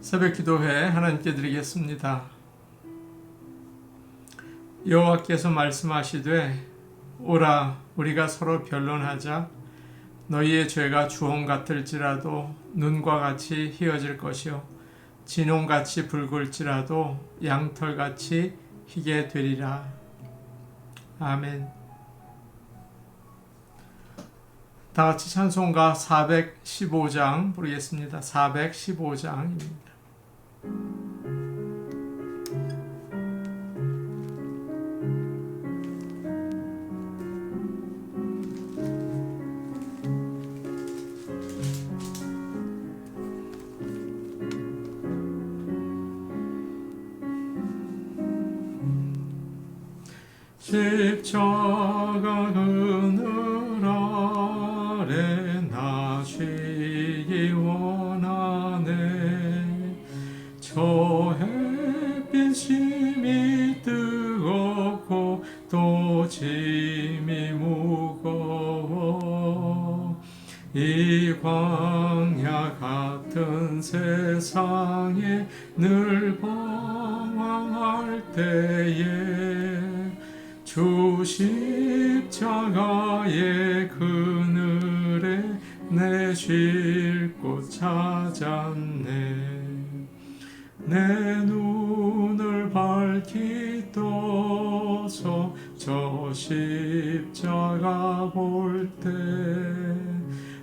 새벽기도회 하나님께 드리겠습니다. 여호와께서 말씀하시되 오라 우리가 서로 변론하자. 너희의 죄가 주홍 같을지라도 눈과 같이 희어질 것이요 진홍같이 붉을지라도 양털같이 희게 되리라. 아멘. 다같이 찬송가 415장 부르겠습니다. 415장입니다. 십자가 그늘 아래 나 쉬기 원하네. 저 햇빛 심이 뜨겁고 또 짐이 무거워. 이 광야 같은 세상에 늘 방황할 때에 주 십자가의 그늘에 내 쉴 곳 찾았네. 내 눈을 밝히 떠서 저 십자가 볼 때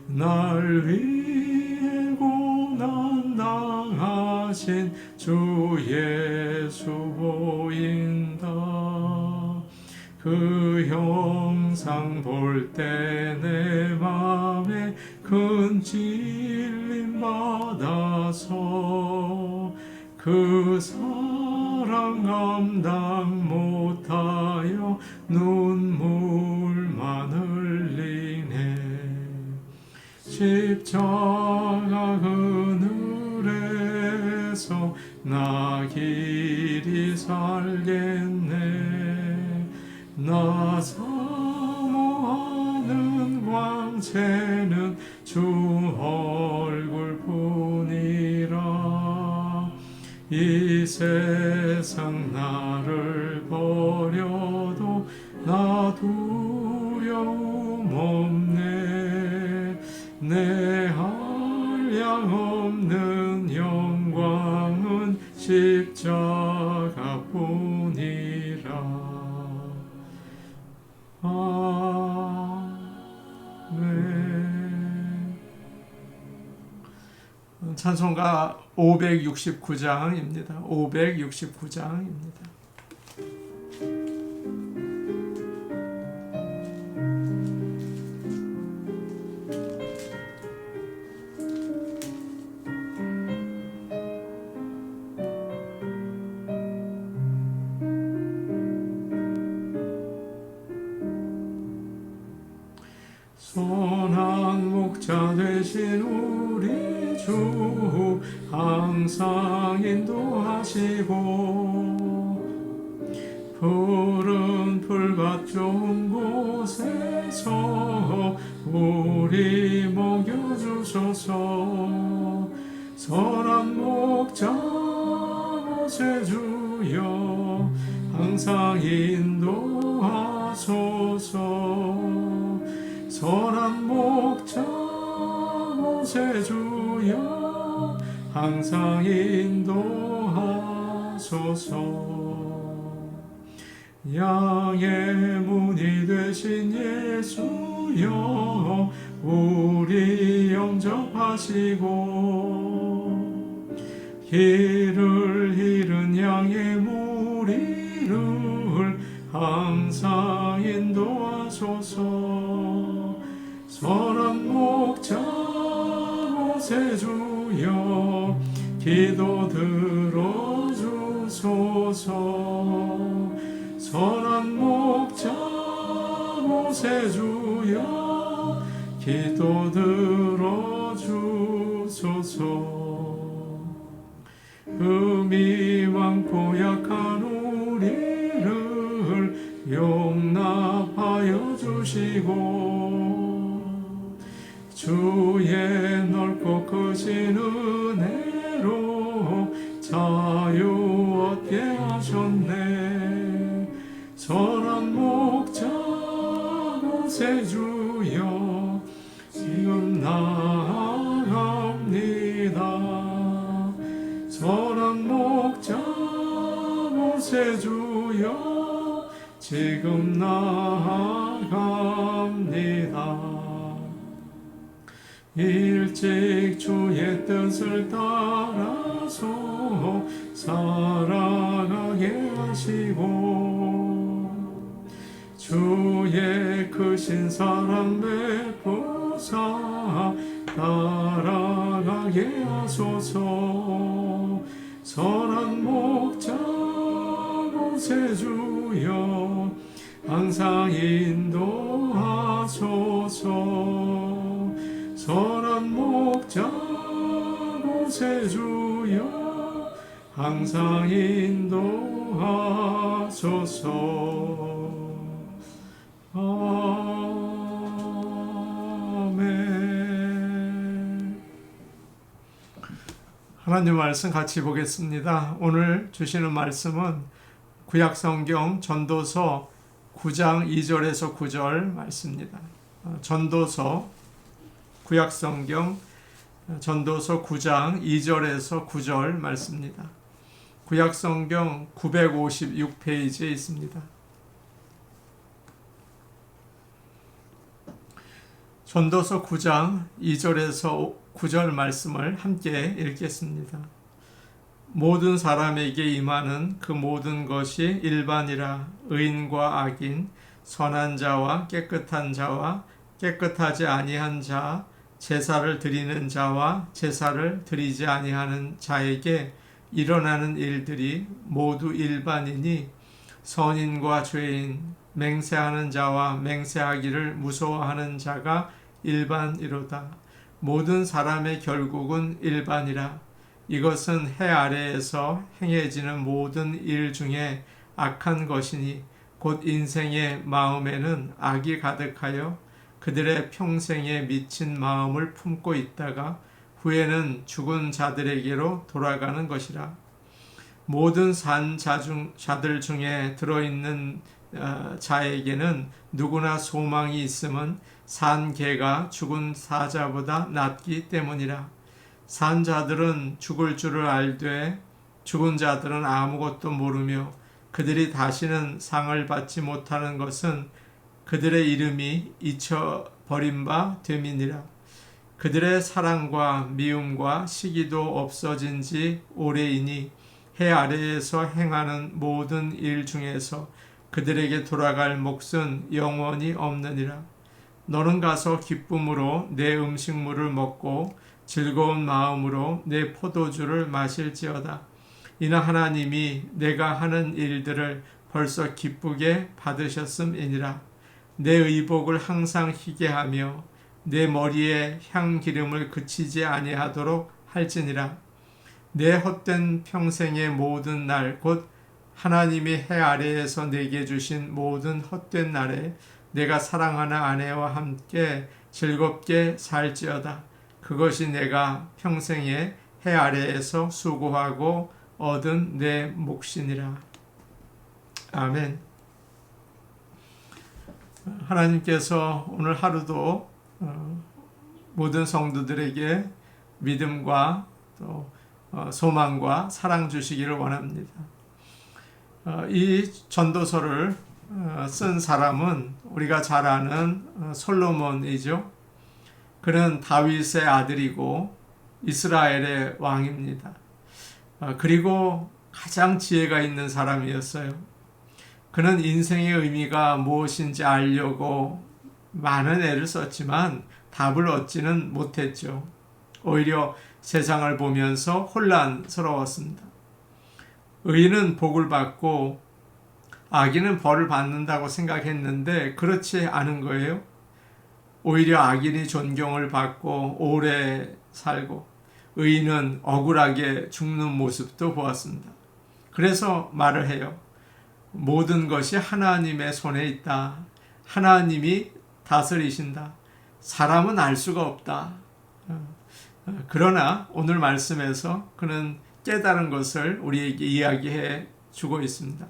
날 위해 고난 당하신 주 예수 보인다. 그 형상 볼 때 내 맘에 큰 찔림 받아서 그 사랑 감당 못하여 눈물만 흘리네. 십자가 그늘에서 나 길이 살겠네. 나 사모하는 광채는 주 얼굴뿐이라. 이 세상 나를 버려도 나 두려움 없네. 내 한량없는 영광은 십자가뿐이라. 아멘. 찬송가 569장입니다. 569장입니다. 선한 목자 되신 우리 주 항상 인도하시고 푸른 풀밭 좋은 곳에서 우리 먹여주소서. 선한 목자 모세주여 항상 인도하소서. 선한 목자 모세주여 항상 인도하소서. 양의 문이 되신 예수여 우리 영접하시고 길을 잃은 양의 무리를 항상 인도하소서. 선한 목자 모세주여 기도 들어주소서. 선한 목자 모세주여 기도 들어주소서. 흠이 많고 약한 우리를 용납하여 주시고 주의 넓고 크신 은혜로 구세주여 지금 나아갑니다. 선한 목자 구세주여 지금 나아갑니다. 일찍 주의 뜻을 따라서 살아가게 하시고 주의 크신 사랑 베푸사 따라가게 하소서. 선한 목자 구세주여 항상 인도하소서. 선한 목자 구세주여 항상 인도하소서. 아멘. 하나님 말씀 같이 보겠습니다. 오늘 주시는 말씀은 구약성경 전도서 9장 2절에서 9절 말씀입니다. 전도서 구약성경 전도서 9장 2절에서 9절 말씀입니다. 구약성경 956페이지에 있습니다. 전도서 9장 2절에서 9절 말씀을 함께 읽겠습니다. 모든 사람에게 임하는 그 모든 것이 일반이라. 의인과 악인, 선한 자와 깨끗한 자와 깨끗하지 아니한 자, 제사를 드리는 자와 제사를 드리지 아니하는 자에게 일어나는 일들이 모두 일반이니 선인과 죄인, 맹세하는 자와 맹세하기를 무서워하는 자가 일반이로다. 모든 사람의 결국은 일반이라. 이것은 해 아래에서 행해지는 모든 일 중에 악한 것이니 곧 인생의 마음에는 악이 가득하여 그들의 평생에 미친 마음을 품고 있다가 후에는 죽은 자들에게로 돌아가는 것이라. 모든 산 자들 중에 들어있는 자에게는 누구나 소망이 있음은 산 개가 죽은 사자보다 낫기 때문이라. 산 자들은 죽을 줄을 알되 죽은 자들은 아무것도 모르며 그들이 다시는 상을 받지 못하는 것은 그들의 이름이 잊혀버린 바 됨이니라. 그들의 사랑과 미움과 시기도 없어진 지 오래이니 해 아래에서 행하는 모든 일 중에서 그들에게 돌아갈 몫은 영원히 없느니라. 너는 가서 기쁨으로 내 음식물을 먹고 즐거운 마음으로 내 포도주를 마실지어다. 이는 하나님이 내가 하는 일들을 벌써 기쁘게 받으셨음이니라. 내 의복을 항상 희게 하며 내 머리에 향기름을 그치지 아니하도록 할지니라. 내 헛된 평생의 모든 날 곧 하나님이 해 아래에서 내게 주신 모든 헛된 날에 내가 사랑하는 아내와 함께 즐겁게 살지어다. 그것이 내가 평생에 해 아래에서 수고하고 얻은 내 몫이니라. 아멘. 하나님께서 오늘 하루도 모든 성도들에게 믿음과 또 소망과 사랑 주시기를 원합니다. 이 전도서를 쓴 사람은 우리가 잘 아는 솔로몬이죠. 그는 다윗의 아들이고 이스라엘의 왕입니다. 그리고 가장 지혜가 있는 사람이었어요. 그는 인생의 의미가 무엇인지 알려고 많은 애를 썼지만 답을 얻지는 못했죠. 오히려 세상을 보면서 혼란스러웠습니다. 의인은 복을 받고 악인은 벌을 받는다고 생각했는데 그렇지 않은 거예요. 오히려 악인이 존경을 받고 오래 살고 의인은 억울하게 죽는 모습도 보았습니다. 그래서 말을 해요. 모든 것이 하나님의 손에 있다. 하나님이 다스리신다. 사람은 알 수가 없다. 그러나 오늘 말씀에서 그는 깨달은 것을 우리에게 이야기해 주고 있습니다.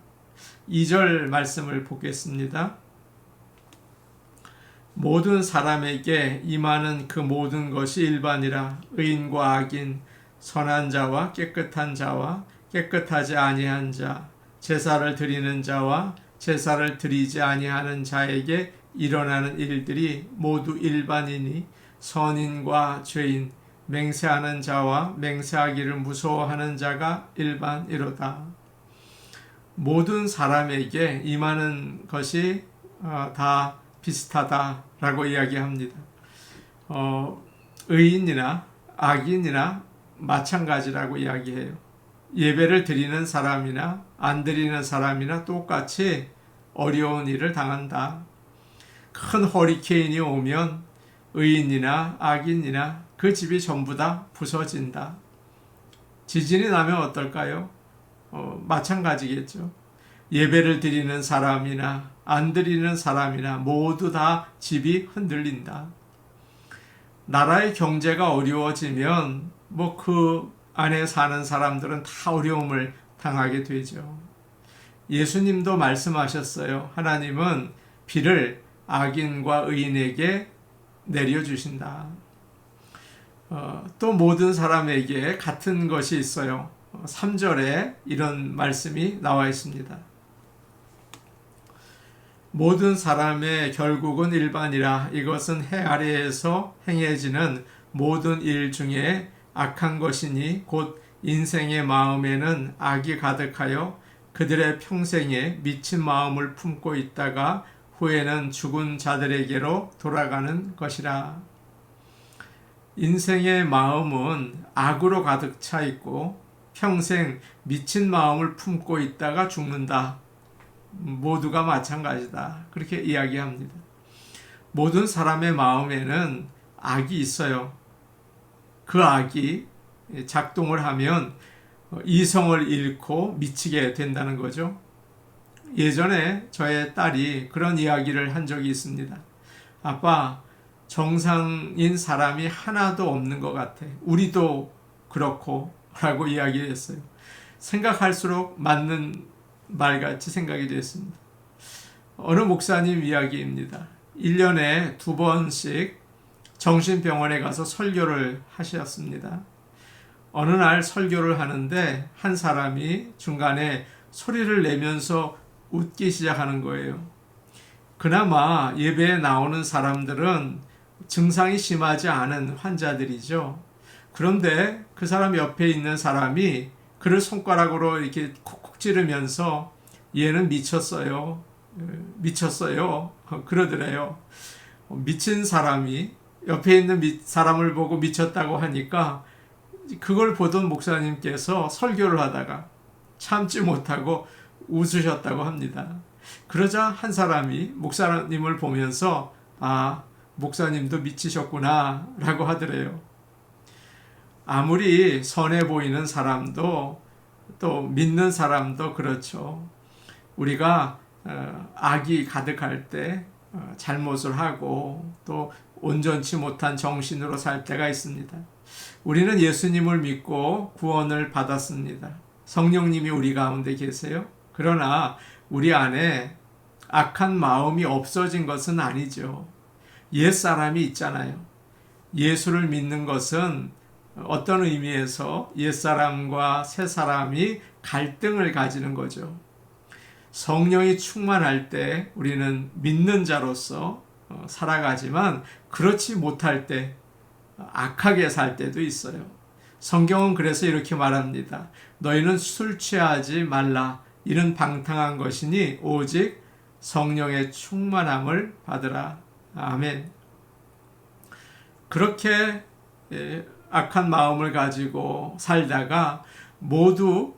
2절 말씀을 보겠습니다. 모든 사람에게 임하는 그 모든 것이 일반이라. 의인과 악인, 선한 자와 깨끗한 자와 깨끗하지 아니한 자, 제사를 드리는 자와 제사를 드리지 아니하는 자에게 일어나는 일들이 모두 일반이니 선인과 죄인, 맹세하는 자와 맹세하기를 무서워하는 자가 일반이로다. 모든 사람에게 임하는 것이 다 비슷하다라고 이야기합니다. 의인이나 악인이나 마찬가지라고 이야기해요. 예배를 드리는 사람이나 안 드리는 사람이나 똑같이 어려운 일을 당한다. 큰 허리케인이 오면 의인이나 악인이나 그 집이 전부 다 부서진다. 지진이 나면 어떨까요? 마찬가지겠죠. 예배를 드리는 사람이나 안 드리는 사람이나 모두 다 집이 흔들린다. 나라의 경제가 어려워지면 그 안에 사는 사람들은 다 어려움을 당하게 되죠. 예수님도 말씀하셨어요. 하나님은 비를 악인과 의인에게 내려주신다. 또 모든 사람에게 같은 것이 있어요. 3절에 이런 말씀이 나와 있습니다. 모든 사람의 결국은 일반이라. 이것은 해 아래에서 행해지는 모든 일 중에 악한 것이니 곧 인생의 마음에는 악이 가득하여 그들의 평생에 미친 마음을 품고 있다가 후에는 죽은 자들에게로 돌아가는 것이라. 인생의 마음은 악으로 가득 차 있고 평생 미친 마음을 품고 있다가 죽는다. 모두가 마찬가지다. 그렇게 이야기합니다. 모든 사람의 마음에는 악이 있어요. 그 악이 작동을 하면 이성을 잃고 미치게 된다는 거죠. 예전에 저의 딸이 그런 이야기를 한 적이 있습니다. 아빠, 정상인 사람이 하나도 없는 것 같아. 우리도 그렇고 라고 이야기했어요. 생각할수록 맞는 말같이 생각이 됐습니다. 어느 목사님 이야기입니다. 1년에 2번씩 정신병원에 가서 설교를 하셨습니다. 어느 날 설교를 하는데 한 사람이 중간에 소리를 내면서 웃기 시작하는 거예요. 그나마 예배에 나오는 사람들은 증상이 심하지 않은 환자들이죠. 그런데 그 사람 옆에 있는 사람이 그를 손가락으로 이렇게 콕콕 찌르면서 얘는 미쳤어요. 미쳤어요. 그러더래요. 미친 사람이 옆에 있는 사람을 보고 미쳤다고 하니까 그걸 보던 목사님께서 설교를 하다가 참지 못하고 웃으셨다고 합니다. 그러자 한 사람이 목사님을 보면서 목사님도 미치셨구나 라고 하더래요. 아무리 선해 보이는 사람도 또 믿는 사람도 그렇죠. 우리가 악이 가득할 때 잘못을 하고 또 온전치 못한 정신으로 살 때가 있습니다. 우리는 예수님을 믿고 구원을 받았습니다. 성령님이 우리 가운데 계세요. 그러나 우리 안에 악한 마음이 없어진 것은 아니죠. 옛사람이 있잖아요. 예수를 믿는 것은 어떤 의미에서 옛사람과 새사람이 갈등을 가지는 거죠. 성령이 충만할 때 우리는 믿는 자로서 살아가지만 그렇지 못할 때 악하게 살 때도 있어요. 성경은 그래서 이렇게 말합니다. 너희는 술 취하지 말라. 이는 방탕한 것이니 오직 성령의 충만함을 받으라. 아멘. 그렇게 악한 마음을 가지고 살다가 모두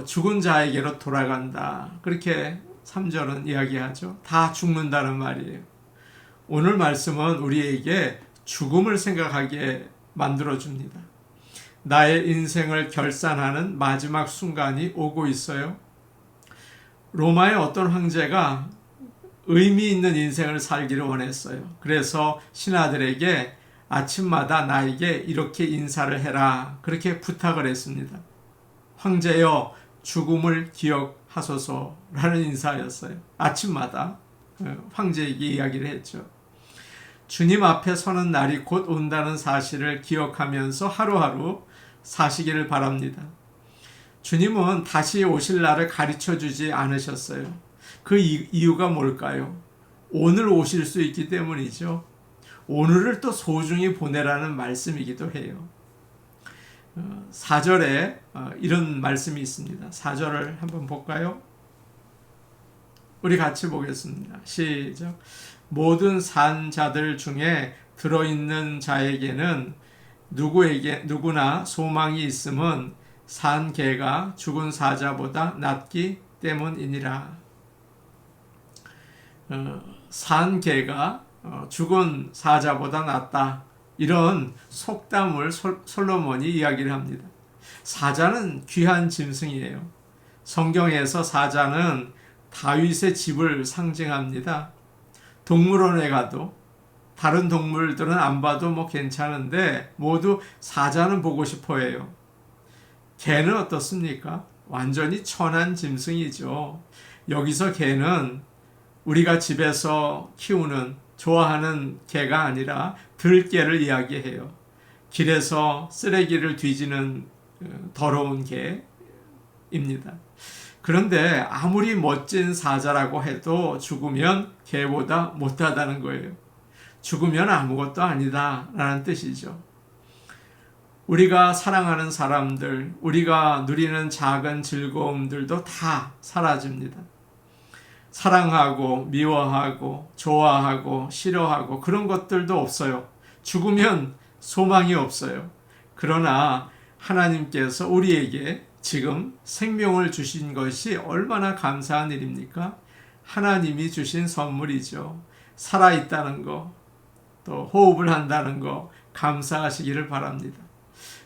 죽은 자에게로 돌아간다. 그렇게 3절은 이야기하죠. 다 죽는다는 말이에요. 오늘 말씀은 우리에게 죽음을 생각하게 만들어줍니다. 나의 인생을 결산하는 마지막 순간이 오고 있어요. 로마의 어떤 황제가 의미 있는 인생을 살기를 원했어요. 그래서 신하들에게 아침마다 나에게 이렇게 인사를 해라. 그렇게 부탁을 했습니다. 황제여, 죽음을 기억하소서라는 인사였어요. 아침마다 황제에게 이야기를 했죠. 주님 앞에 서는 날이 곧 온다는 사실을 기억하면서 하루하루 사시기를 바랍니다. 주님은 다시 오실 날을 가르쳐 주지 않으셨어요. 그 이유가 뭘까요? 오늘 오실 수 있기 때문이죠. 오늘을 또 소중히 보내라는 말씀이기도 해요. 4절에 이런 말씀이 있습니다. 4절을 한번 볼까요? 우리 같이 보겠습니다. 시작. 모든 산 자들 중에 들어있는 자에게는 누구나 소망이 있음은 산 개가 죽은 사자보다 낫기 때문이니라. 산 개가 죽은 사자보다 낫다. 이런 속담을 솔로몬이 이야기를 합니다. 사자는 귀한 짐승이에요. 성경에서 사자는 다윗의 집을 상징합니다. 동물원에 가도 다른 동물들은 안 봐도 괜찮은데 모두 사자는 보고 싶어 해요. 개는 어떻습니까? 완전히 천한 짐승이죠. 여기서 개는 우리가 집에서 키우는 좋아하는 개가 아니라 들개를 이야기해요. 길에서 쓰레기를 뒤지는 더러운 개입니다. 그런데 아무리 멋진 사자라고 해도 죽으면 개보다 못하다는 거예요. 죽으면 아무것도 아니다 라는 뜻이죠. 우리가 사랑하는 사람들, 우리가 누리는 작은 즐거움들도 다 사라집니다. 사랑하고 미워하고 좋아하고 싫어하고 그런 것들도 없어요. 죽으면 소망이 없어요. 그러나 하나님께서 우리에게 지금 생명을 주신 것이 얼마나 감사한 일입니까? 하나님이 주신 선물이죠. 살아있다는 거, 또 호흡을 한다는 거 감사하시기를 바랍니다.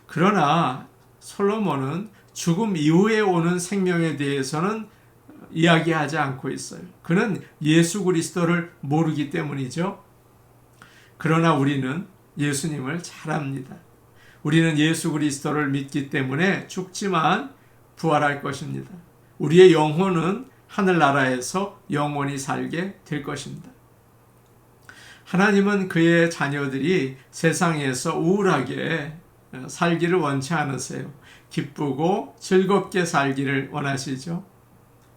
그러나 솔로몬은 죽음 이후에 오는 생명에 대해서는 이야기하지 않고 있어요. 그는 예수 그리스도를 모르기 때문이죠. 그러나 우리는 예수님을 잘 압니다. 우리는 예수 그리스도를 믿기 때문에 죽지만 부활할 것입니다. 우리의 영혼은 하늘나라에서 영원히 살게 될 것입니다. 하나님은 그의 자녀들이 세상에서 우울하게 살기를 원치 않으세요. 기쁘고 즐겁게 살기를 원하시죠.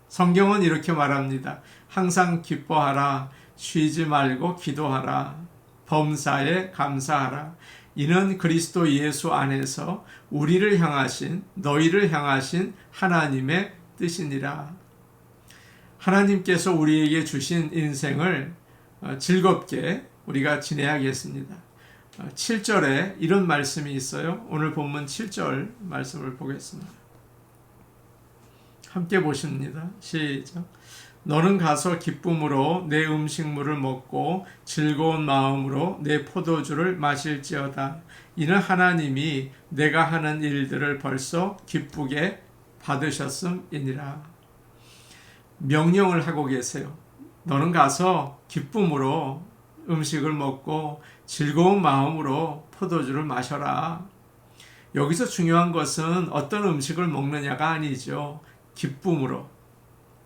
성경은 이렇게 말합니다. 항상 기뻐하라. 쉬지 말고 기도하라. 범사에 감사하라. 이는 그리스도 예수 안에서 우리를 향하신 너희를 향하신 하나님의 뜻이니라. 하나님께서 우리에게 주신 인생을 즐겁게 우리가 지내야겠습니다. 7절에 이런 말씀이 있어요. 오늘 본문 7절 말씀을 보겠습니다. 함께 보십니다. 시작. 너는 가서 기쁨으로 내 음식물을 먹고 즐거운 마음으로 내 포도주를 마실지어다. 이는 하나님이 내가 하는 일들을 벌써 기쁘게 받으셨음이니라. 명령을 하고 계세요. 너는 가서 기쁨으로 음식을 먹고 즐거운 마음으로 포도주를 마셔라. 여기서 중요한 것은 어떤 음식을 먹느냐가 아니죠. 기쁨으로,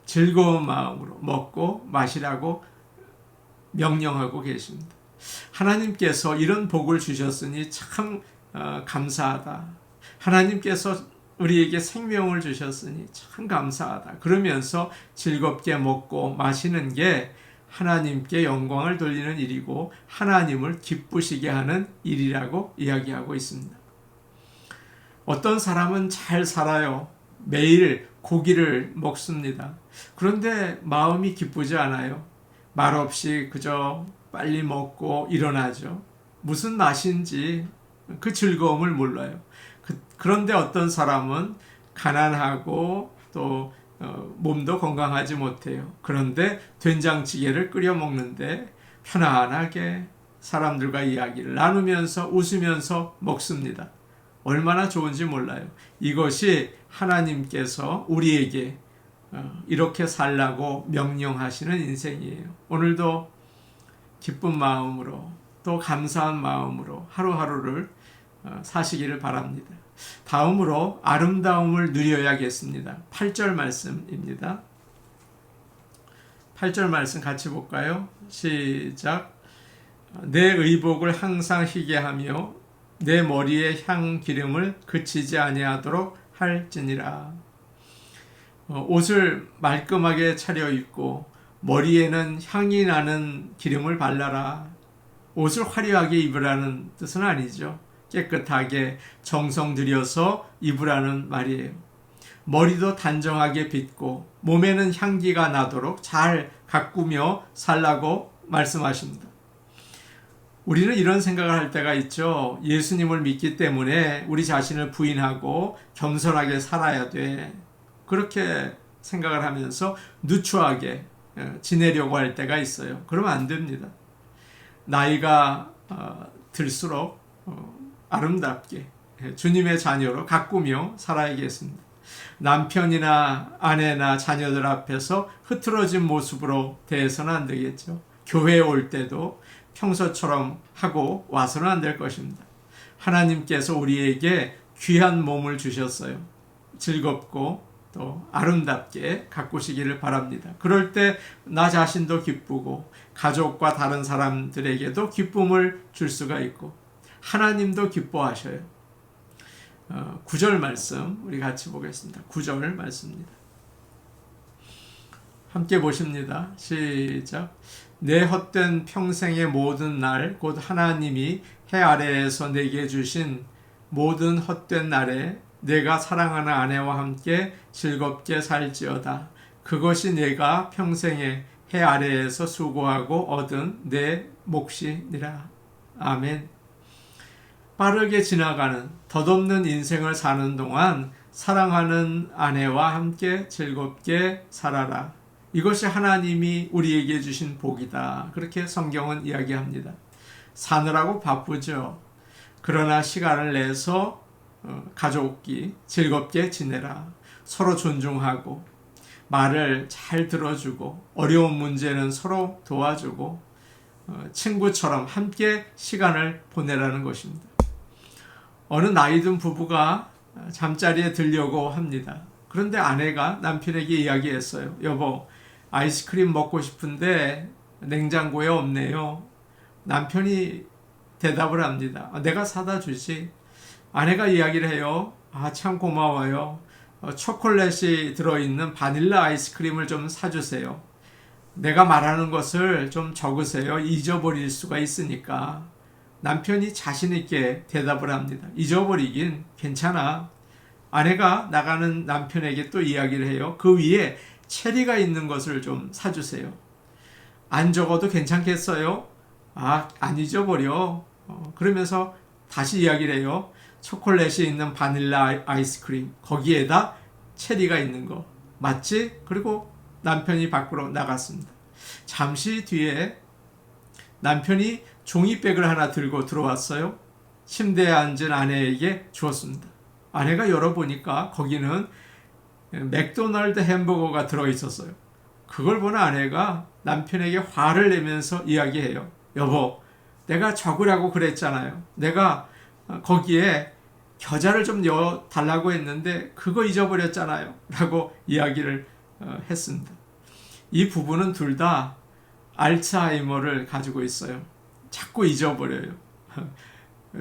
즐거운 마음으로 먹고 마시라고 명령하고 계십니다. 하나님께서 이런 복을 주셨으니 참 감사하다. 하나님께서 우리에게 생명을 주셨으니 참 감사하다. 그러면서 즐겁게 먹고 마시는 게 하나님께 영광을 돌리는 일이고 하나님을 기쁘시게 하는 일이라고 이야기하고 있습니다. 어떤 사람은 잘 살아요. 매일 고기를 먹습니다. 그런데 마음이 기쁘지 않아요. 말없이 그저 빨리 먹고 일어나죠. 무슨 맛인지 그 즐거움을 몰라요. 그런데 어떤 사람은 가난하고 또 몸도 건강하지 못해요. 그런데 된장찌개를 끓여 먹는데 편안하게 사람들과 이야기를 나누면서 웃으면서 먹습니다. 얼마나 좋은지 몰라요. 이것이 하나님께서 우리에게 이렇게 살라고 명령하시는 인생이에요. 오늘도 기쁜 마음으로 또 감사한 마음으로 하루하루를 사시기를 바랍니다. 다음으로 아름다움을 누려야겠습니다. 8절 말씀입니다. 8절 말씀 같이 볼까요? 시작. 내 의복을 항상 희게 하며 내 머리에 향 기름을 그치지 아니하도록 할지니라. 옷을 말끔하게 차려입고 머리에는 향이 나는 기름을 발라라. 옷을 화려하게 입으라는 뜻은 아니죠. 깨끗하게 정성 들여서 입으라는 말이에요. 머리도 단정하게 빗고 몸에는 향기가 나도록 잘 가꾸며 살라고 말씀하십니다. 우리는 이런 생각을 할 때가 있죠. 예수님을 믿기 때문에 우리 자신을 부인하고 겸손하게 살아야 돼. 그렇게 생각을 하면서 누추하게 지내려고 할 때가 있어요. 그러면 안 됩니다. 나이가 들수록 아름답게 주님의 자녀로 가꾸며 살아야겠습니다. 남편이나 아내나 자녀들 앞에서 흐트러진 모습으로 대해서는 안 되겠죠. 교회에 올 때도 평소처럼 하고 와서는 안 될 것입니다. 하나님께서 우리에게 귀한 몸을 주셨어요. 즐겁고 또 아름답게 가꾸시기를 바랍니다. 그럴 때 나 자신도 기쁘고 가족과 다른 사람들에게도 기쁨을 줄 수가 있고 하나님도 기뻐하셔요. 9절 말씀 우리 같이 보겠습니다. 9절 말씀입니다. 함께 보십니다. 시작. 내 헛된 평생의 모든 날 곧 하나님이 해 아래에서 내게 주신 모든 헛된 날에 내가 사랑하는 아내와 함께 즐겁게 살지어다. 그것이 내가 평생에 해 아래에서 수고하고 얻은 내 몫이니라. 아멘. 빠르게 지나가는 덧없는 인생을 사는 동안 사랑하는 아내와 함께 즐겁게 살아라. 이것이 하나님이 우리에게 주신 복이다. 그렇게 성경은 이야기합니다. 사느라고 바쁘죠. 그러나 시간을 내서 가족이 즐겁게 지내라. 서로 존중하고 말을 잘 들어주고 어려운 문제는 서로 도와주고 친구처럼 함께 시간을 보내라는 것입니다. 어느 나이든 부부가 잠자리에 들려고 합니다. 그런데 아내가 남편에게 이야기했어요. 여보, 아이스크림 먹고 싶은데 냉장고에 없네요. 남편이 대답을 합니다. 내가 사다 주지. 아내가 이야기를 해요. 참 고마워요. 초콜릿이 들어있는 바닐라 아이스크림을 좀 사주세요. 내가 말하는 것을 좀 적으세요. 잊어버릴 수가 있으니까. 남편이 자신 있게 대답을 합니다. 잊어버리긴 괜찮아. 아내가 나가는 남편에게 또 이야기를 해요. 그 위에 체리가 있는 것을 좀 사주세요. 안 적어도 괜찮겠어요? 안 잊어버려. 그러면서 다시 이야기를 해요. 초콜릿이 있는 바닐라 아이스크림, 거기에다 체리가 있는 거 맞지? 그리고 남편이 밖으로 나갔습니다. 잠시 뒤에 남편이 종이백을 하나 들고 들어왔어요. 침대에 앉은 아내에게 주었습니다. 아내가 열어보니까 거기는 맥도날드 햄버거가 들어있었어요. 그걸 본 아내가 남편에게 화를 내면서 이야기해요. 여보, 내가 적으라고 그랬잖아요. 내가 거기에 겨자를 좀 넣어달라고 했는데 그거 잊어버렸잖아요. 라고 이야기를 했습니다. 이 부부는 둘 다 알츠하이머를 가지고 있어요. 자꾸 잊어버려요.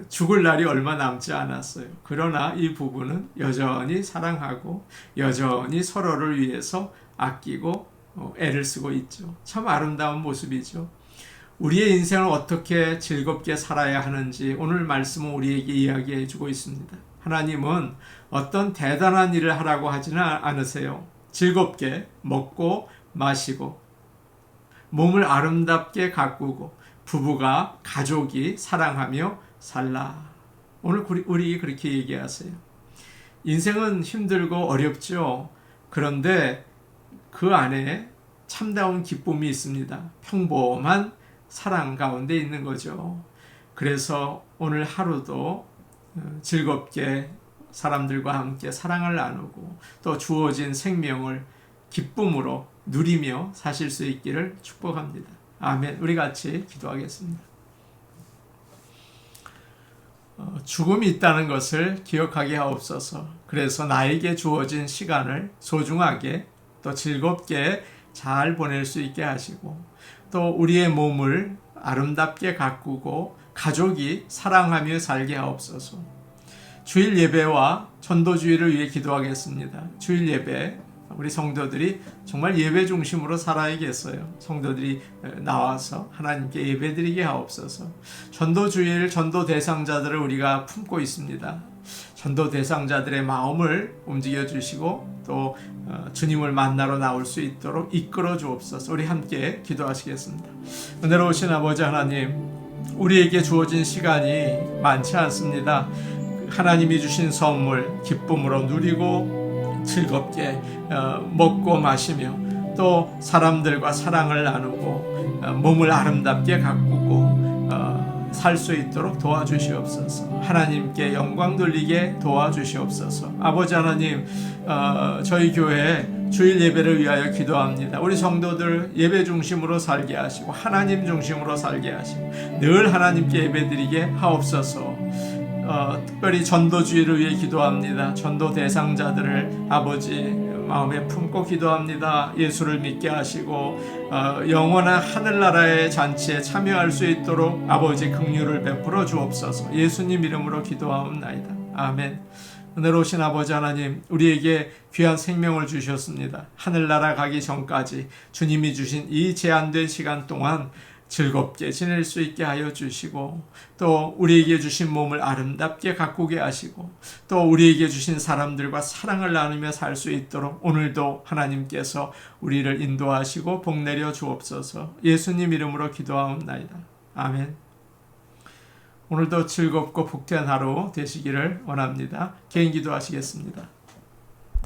죽을 날이 얼마 남지 않았어요. 그러나 이 부부는 여전히 사랑하고 여전히 서로를 위해서 아끼고 애를 쓰고 있죠. 참 아름다운 모습이죠. 우리의 인생을 어떻게 즐겁게 살아야 하는지 오늘 말씀은 우리에게 이야기해 주고 있습니다. 하나님은 어떤 대단한 일을 하라고 하지는 않으세요. 즐겁게 먹고 마시고 몸을 아름답게 가꾸고 부부가 가족이 사랑하며 살라. 오늘 우리 그렇게 얘기하세요. 인생은 힘들고 어렵죠. 그런데 그 안에 참다운 기쁨이 있습니다. 평범한 사랑 가운데 있는 거죠. 그래서 오늘 하루도 즐겁게 사람들과 함께 사랑을 나누고 또 주어진 생명을 기쁨으로 누리며 사실 수 있기를 축복합니다. 아멘. 우리 같이 기도하겠습니다. 죽음이 있다는 것을 기억하게 하옵소서. 그래서 나에게 주어진 시간을 소중하게 또 즐겁게 잘 보낼 수 있게 하시고 또 우리의 몸을 아름답게 가꾸고 가족이 사랑하며 살게 하옵소서. 주일 예배와 전도주의를 위해 기도하겠습니다. 주일 예배, 우리 성도들이 정말 예배 중심으로 살아야겠어요. 성도들이 나와서 하나님께 예배드리게 하옵소서. 전도주일, 전도 대상자들을 우리가 품고 있습니다. 전도 대상자들의 마음을 움직여 주시고 또 주님을 만나러 나올 수 있도록 이끌어 주옵소서. 우리 함께 기도하시겠습니다. 은혜로우신 아버지 하나님, 우리에게 주어진 시간이 많지 않습니다. 하나님이 주신 선물 기쁨으로 누리고 즐겁게 먹고 마시며 또 사람들과 사랑을 나누고 몸을 아름답게 가꾸고 살 수 있도록 도와주시옵소서. 하나님께 영광 돌리게 도와주시옵소서. 아버지 하나님, 저희 교회 주일 예배를 위하여 기도합니다. 우리 성도들 예배 중심으로 살게 하시고 하나님 중심으로 살게 하시고 늘 하나님께 예배드리게 하옵소서. 특별히 전도주의를 위해 기도합니다. 전도 대상자들을 아버지 마음에 품고 기도합니다. 예수를 믿게 하시고 영원한 하늘나라의 잔치에 참여할 수 있도록 아버지 긍휼을 베풀어 주옵소서. 예수님 이름으로 기도하옵나이다. 아멘. 은혜로우신 아버지 하나님, 우리에게 귀한 생명을 주셨습니다. 하늘나라 가기 전까지 주님이 주신 이 제한된 시간 동안 즐겁게 지낼 수 있게 하여 주시고 또 우리에게 주신 몸을 아름답게 가꾸게 하시고 또 우리에게 주신 사람들과 사랑을 나누며 살 수 있도록 오늘도 하나님께서 우리를 인도하시고 복내려 주옵소서. 예수님 이름으로 기도하옵나이다. 아멘. 오늘도 즐겁고 복된 하루 되시기를 원합니다. 개인 기도하시겠습니다.